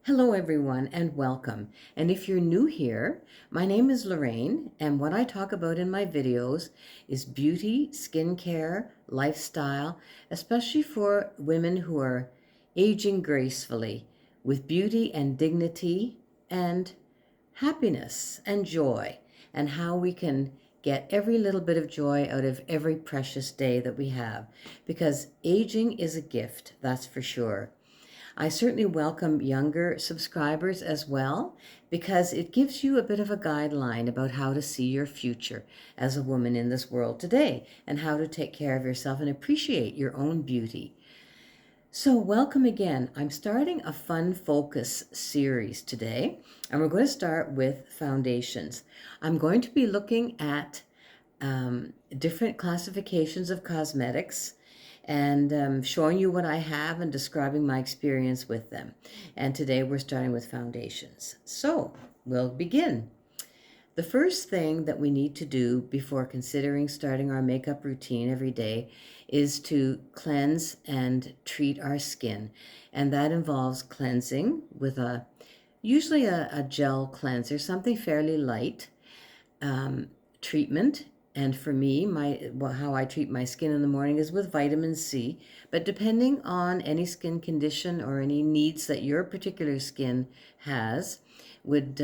Hello, everyone, and welcome. And if you're new here, my name is Lorraine, and what I talk about in my videos is beauty, skincare, lifestyle, especially for women who are aging gracefully with beauty and dignity and happiness and joy, and how we can get every little bit of joy out of every precious day that we have. Because aging is a gift, that's for sure. I certainly welcome younger subscribers as well because it gives you a bit of a guideline about how to see your future as a woman in this world today and how to take care of yourself and appreciate your own beauty. So, welcome again. I'm starting a fun focus series today, and we're going to start with foundations. I'm going to be looking at different classifications of cosmetics and showing you what I have and describing my experience with them. And today we're starting with foundations. So we'll begin. The first thing that we need to do before considering starting our makeup routine every day is to cleanse and treat our skin. And that involves cleansing with usually a gel cleanser, something fairly light, treatment. And for me, how I treat my skin in the morning is with vitamin C. But depending on any skin condition or any needs that your particular skin has, would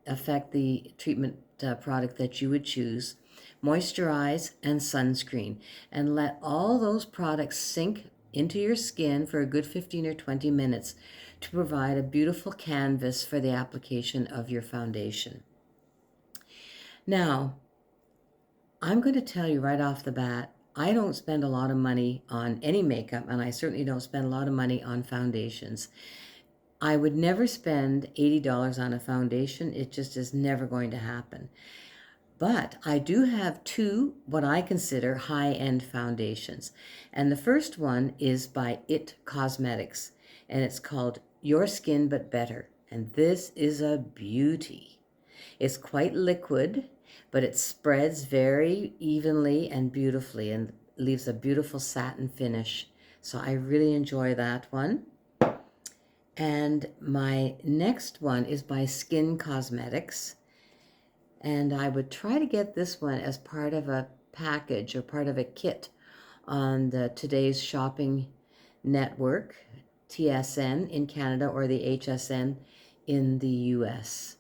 affect the treatment product that you would choose. Moisturize and sunscreen, and let all those products sink into your skin for a good 15 or 20 minutes to provide a beautiful canvas for the application of your foundation. Now, I'm going to tell you right off the bat, I don't spend a lot of money on any makeup, and I certainly don't spend a lot of money on foundations. I would never spend $80 on a foundation. It just is never going to happen. But I do have two, what I consider high-end foundations. And the first one is by IT Cosmetics, and it's called Your Skin But Better. And this is a beauty. It's quite liquid, but it spreads very evenly and beautifully and leaves a beautiful satin finish. So I really enjoy that one. And my next one is by Skin Cosmetics. And I would try to get this one as part of a package or part of a kit on the Today's Shopping Network, TSN in Canada, or the HSN in the US.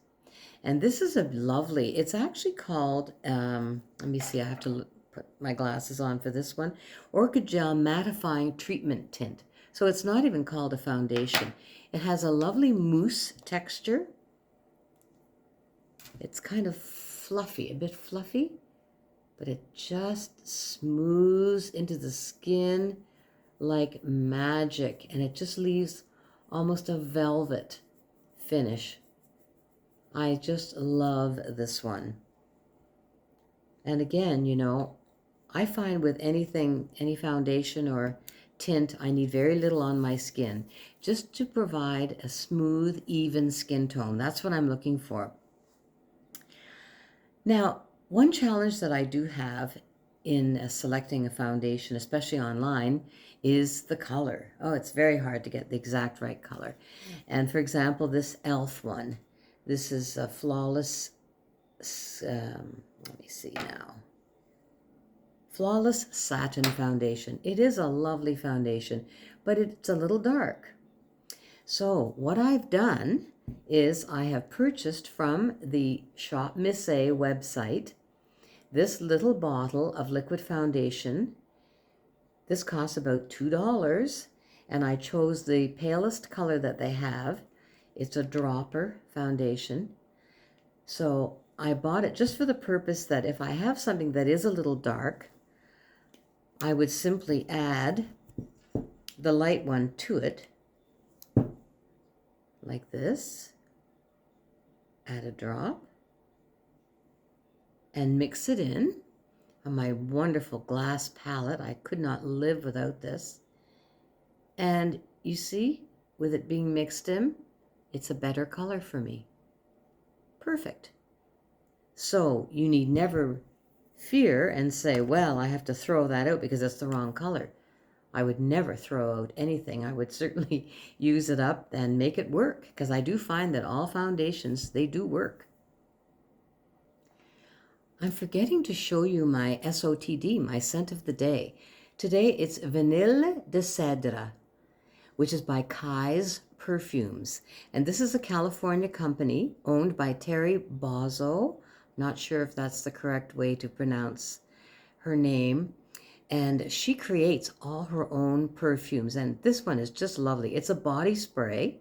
And this is a lovely, it's actually called, let me see, I have to put my glasses on for this one, Orchid Gel Mattifying Treatment Tint. So it's not even called a foundation. It has a lovely mousse texture. It's kind of fluffy, a bit fluffy, but it just smooths into the skin like magic, and it just leaves almost a velvet finish. I just love this one. And again, I find with anything, any foundation or tint, I need very little on my skin just to provide a smooth, even skin tone. That's what I'm looking for. Now, one challenge that I do have in selecting a foundation, especially online, is the color. Oh, it's very hard to get the exact right color. And for example, this e.l.f. one. This is a Flawless, let me see now. Flawless Satin Foundation. It is a lovely foundation, but it's a little dark. So what I've done is I have purchased from the Shop Miss A website this little bottle of liquid foundation. This costs about $2, and I chose the palest color that they have. It's a dropper foundation. So I bought it just for the purpose that if I have something that is a little dark, I would simply add the light one to it, like this. Add a drop and mix it in on my wonderful glass palette. I could not live without this. And you see, with it being mixed in, it's a better color for me. Perfect. So you need never fear and say, well, I have to throw that out because it's the wrong color. I would never throw out anything. I would certainly use it up and make it work, because I do find that all foundations, they do work. I'm forgetting to show you my SOTD, my scent of the day. Today it's Vanille de Cèdre, which is by Kai's Perfumes. And this is a California company owned by Terry Bozzio. Not sure if that's the correct way to pronounce her name. And she creates all her own perfumes. And this one is just lovely. It's a body spray,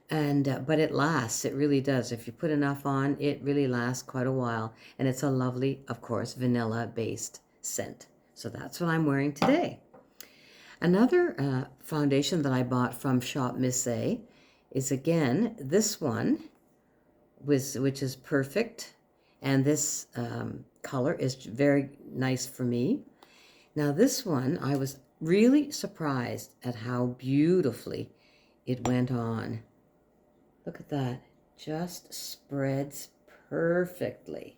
and but it lasts. It really does. If you put enough on, it really lasts quite a while. And it's a lovely, of course, vanilla-based scent. So that's what I'm wearing today. Another foundation that I bought from Shop Missy is, again, this one, which is perfect. And this color is very nice for me. Now this one, I was really surprised at how beautifully it went on. Look at that. Just spreads perfectly.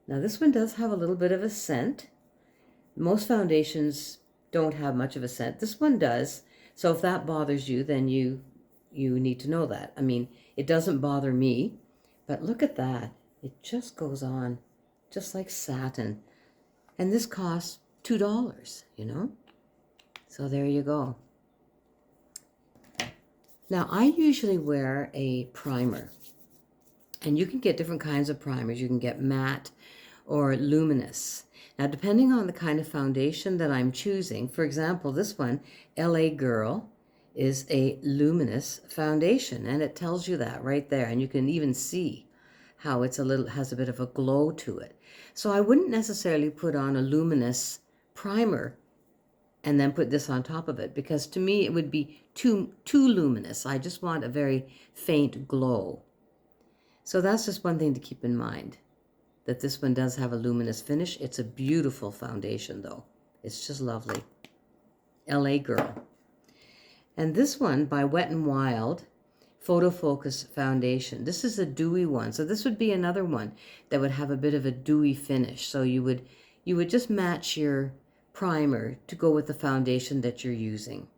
Now this one does have a little bit of a scent. Most foundations don't have much of a scent. This one does. So if that bothers you, then you need to know that. I mean, it doesn't bother me, but look at that. It just goes on just like satin. And this costs $2, you know? So there you go. Now, I usually wear a primer. And you can get different kinds of primers. You can get matte or luminous. Now, depending on the kind of foundation that I'm choosing, for example, this one, LA Girl, is a luminous foundation, and it tells you that right there. And you can even see how it's has a bit of a glow to it. So I wouldn't necessarily put on a luminous primer and then put this on top of it, because to me it would be too luminous. I just want a very faint glow. So that's just one thing to keep in mind, that this one does have a luminous finish. It's a beautiful foundation though. It's just lovely. LA Girl. And this one by Wet n Wild Photo Focus Foundation. This is a dewy one. So this would be another one that would have a bit of a dewy finish. So you would just match your primer to go with the foundation that you're using.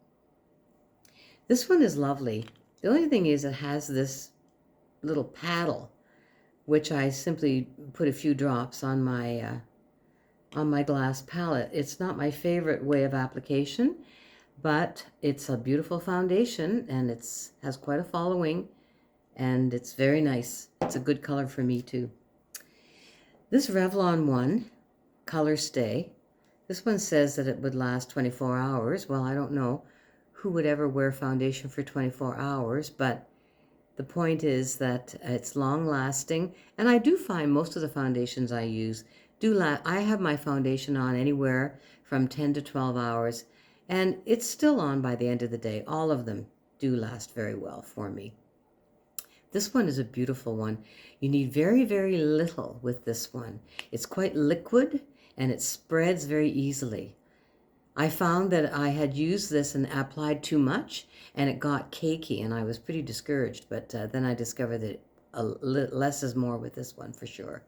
This one is lovely. The only thing is it has this little paddle, which I simply put a few drops on my glass palette. It's not my favorite way of application, but it's a beautiful foundation, and has quite a following, and it's very nice. It's a good color for me too. This Revlon one, Color Stay, this one says that it would last 24 hours. Well, I don't know who would ever wear foundation for 24 hours, but the point is that it's long lasting, and I do find most of the foundations I use I have my foundation on anywhere from 10 to 12 hours, and it's still on by the end of the day. All of them do last very well for me. This one is a beautiful one. You need very, very little with this one. It's quite liquid, and it spreads very easily. I found that I had used this and applied too much, and it got cakey, and I was pretty discouraged. But then I discovered that less is more with this one for sure.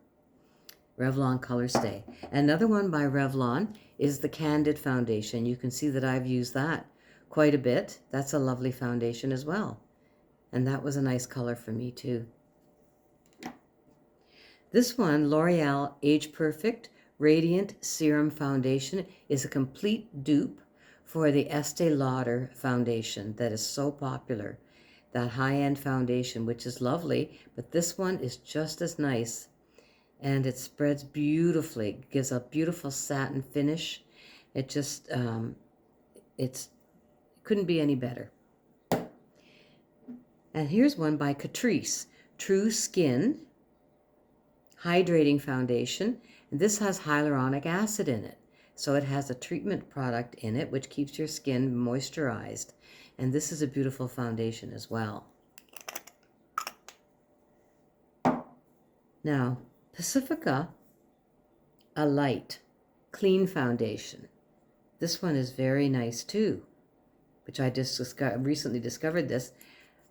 Revlon Color Stay. Another one by Revlon is the Candid Foundation. You can see that I've used that quite a bit. That's a lovely foundation as well. And that was a nice color for me too. This one, L'Oreal Age Perfect Radiant Serum Foundation, is a complete dupe for the Estee Lauder foundation that is so popular. That high-end foundation, which is lovely, but this one is just as nice. And it spreads beautifully. It gives a beautiful satin finish. It just, it couldn't be any better. And here's one by Catrice, True Skin Hydrating Foundation. And this has hyaluronic acid in it. So it has a treatment product in it which keeps your skin moisturized. And this is a beautiful foundation as well. Now, Pacifica A Light Clean Foundation. This one is very nice too, which I just recently discovered this.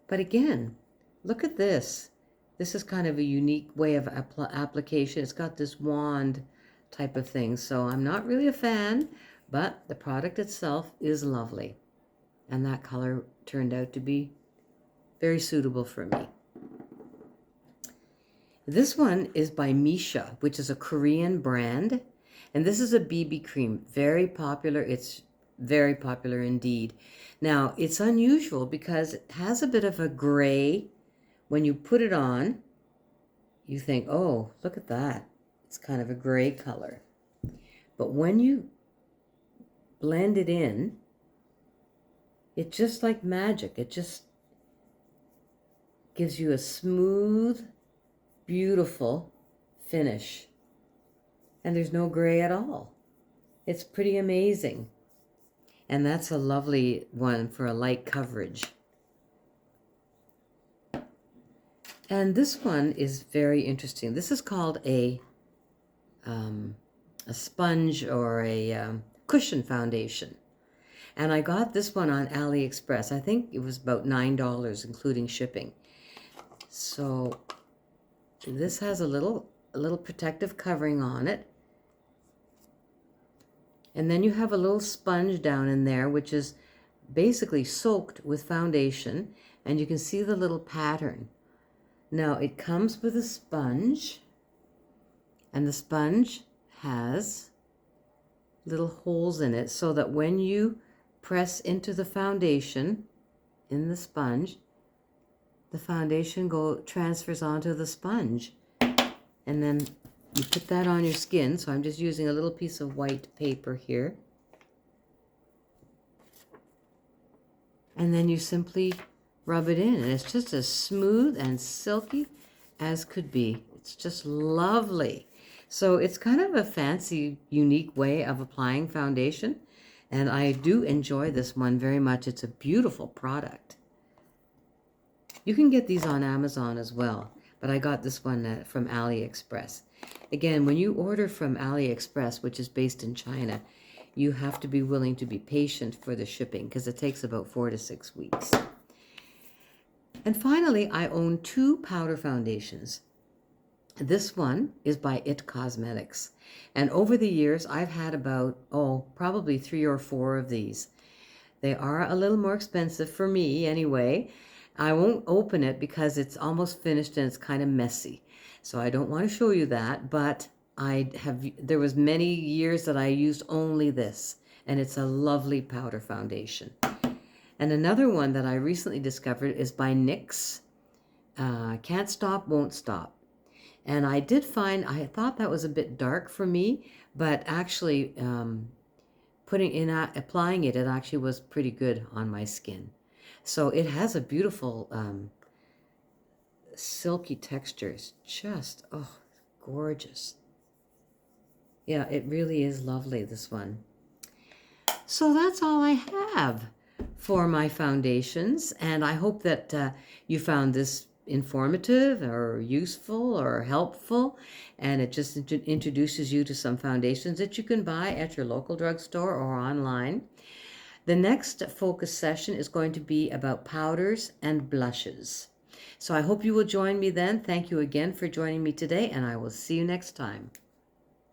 But again, look at this. This is kind of a unique way of application. It's got this wand type of thing. So I'm not really a fan, but the product itself is lovely. And that color turned out to be very suitable for me. This one is by Misha, which is a Korean brand. And this is a BB cream, very popular. It's very popular indeed. Now, it's unusual because it has a bit of a gray. When you put it on, you think, oh, look at that. It's kind of a gray color. But when you blend it in, it's just like magic. It just gives you a smooth, beautiful finish. And there's no gray at all. It's pretty amazing. And that's a lovely one for a light coverage. And this one is very interesting. This is called a sponge or a cushion foundation. And I got this one on AliExpress. I think it was about $9, including shipping. So this has a little protective covering on it. And then you have a little sponge down in there, which is basically soaked with foundation. And you can see the little pattern. Now, it comes with a sponge. And the sponge has little holes in it so that when you press into the foundation in the sponge, the foundation transfers onto the sponge. And then you put that on your skin. So I'm just using a little piece of white paper here. And then you simply rub it in. And it's just as smooth and silky as could be. It's just lovely. So it's kind of a fancy, unique way of applying foundation. And I do enjoy this one very much. It's a beautiful product. You can get these on Amazon as well. But I got this one from AliExpress. Again, when you order from AliExpress, which is based in China, you have to be willing to be patient for the shipping because it takes about 4 to 6 weeks. And finally, I own 2 powder foundations. This one is by IT Cosmetics. And over the years, I've had about, probably 3 or 4 of these. They are a little more expensive for me anyway. I won't open it because it's almost finished and it's kind of messy. So I don't want to show you that, but there was many years that I used only this, and it's a lovely powder foundation. And another one that I recently discovered is by NYX, Can't Stop, Won't Stop. And I thought that was a bit dark for me, but actually applying it actually was pretty good on my skin. So it has a beautiful silky texture. It's just, gorgeous. Yeah, it really is lovely, this one. So that's all I have for my foundations. And I hope that you found this informative or useful or helpful. And it just introduces you to some foundations that you can buy at your local drugstore or online. The next focus session is going to be about powders and blushes. So I hope you will join me then. Thank you again for joining me today, and I will see you next time.